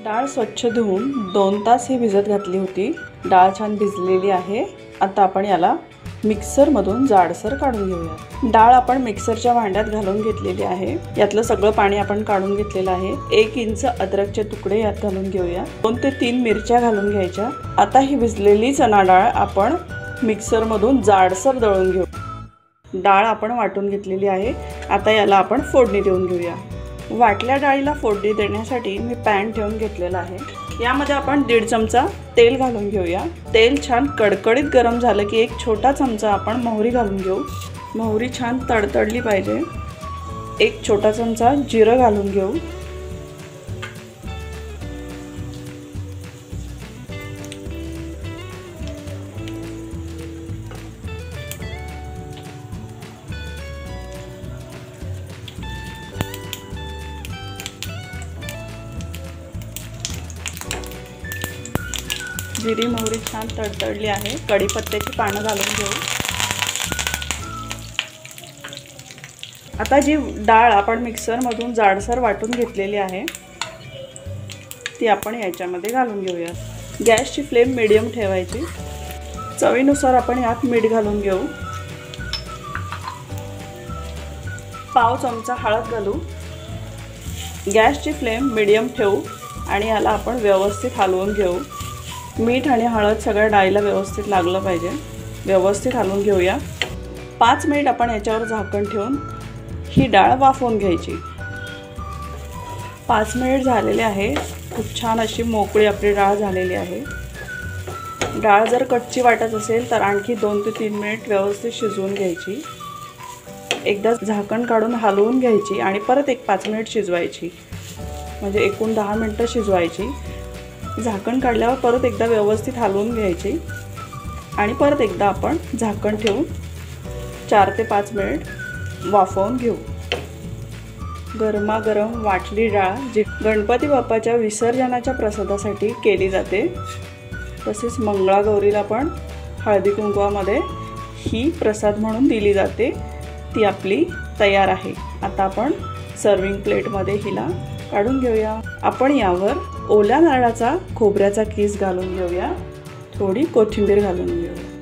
डाळ स्वच्छ धुवून 2 तास ही भिजत घातली होती। डाळ छान भिजलेली आहे। आता आपण याला मिक्सरमधून जाडसर काढून घेऊया। डाळ आपण मिक्सरच्या भांड्यात घालून घेतलेली आहे। यातलं सगळं पाणी आपण काढून घेतलेलं आहे। 1 इंच अद्रकचे तुकडे यात घालून घेऊया। 2 ते 3 मिरच्या घालून घ्यायच्या। आता ही भिजलेली चणा डाळ आपण मिक्सरमधून जाडसर दळून घेऊ। डाळ आपण वाटून घेतलेली आहे। आता याला आपण फोडणी देऊन घेऊया। वाटल्या डाळीला फोडणी देण्यासाठी मी पॅन ठेवून घेतलेला आहे। यामध्ये आपण 1.5 चमचा तेल घालून घेऊया। तेल छान कडकडीत गरम झालं की 1 छोटा चमचा आपण मोहरी घालून घेऊ। मोहरी छान तडतडली पाहिजे। 1 छोटा चमचा जिरं घालून घेऊ। जिरी मोहरी छान तडतडली आहे। कढीपत्त्याची पानं घालून घेऊ। आता जी डाळ आपण मिक्सरमधून जाडसर वाटून घेतलेली आहे ती आपण याच्यामध्ये घालून घेऊया। गॅसची फ्लेम मीडियम ठेवायची। चवीनुसार आपण यात मीठ घालून घेऊ। पाव चमचा हळद घालू। गॅसची फ्लेम मीडियम ठेवू आणि याला आपण व्यवस्थित हलवून घेऊ। मीठ आणि हळद सगळ्या डाळीला व्यवस्थित लागलं पाहिजे। व्यवस्थित हलवून घेऊया। 5 मिनिट आपण याच्यावर झाकण ठेवून ही डाळ वाफवून घ्यायची। 5 मिनिट झालेले आहे। खूप छान अशी मोकळी आपली डाळ झालेली आहे। डाळ जर कच्ची वाटत असेल तर आणखी 2 ते 3 मिनिट व्यवस्थित शिजवून घ्यायची। एकदा झाकण काढून हलवून घ्यायची आणि परत 5 मिनिट शिजवायची, म्हणजे एकूण 10 मिनिटं शिजवायची। झाकण काढल्यावर परत एकदा व्यवस्थित हलवून घ्यायची आणि परत एकदा आपण झाकण ठेवून 4 ते 5 मिनिट वाफवून घेऊ। गरमागरम वाटली डाळ जी गणपती बाप्पाच्या विसर्जनाच्या प्रसादासाठी केली जाते, तसेच मंगळागौरीला पण हळदी कुंकवामध्ये ही प्रसाद म्हणून दिली जाते, ती आपली तयार आहे। आता आपण सर्विंग प्लेटमध्ये हिला काढून घेऊया। आपण यावर ओल्या नारळाचा खोबऱ्याचा कीस घालून घेऊया। थोडी कोथिंबीर घालून घेऊया।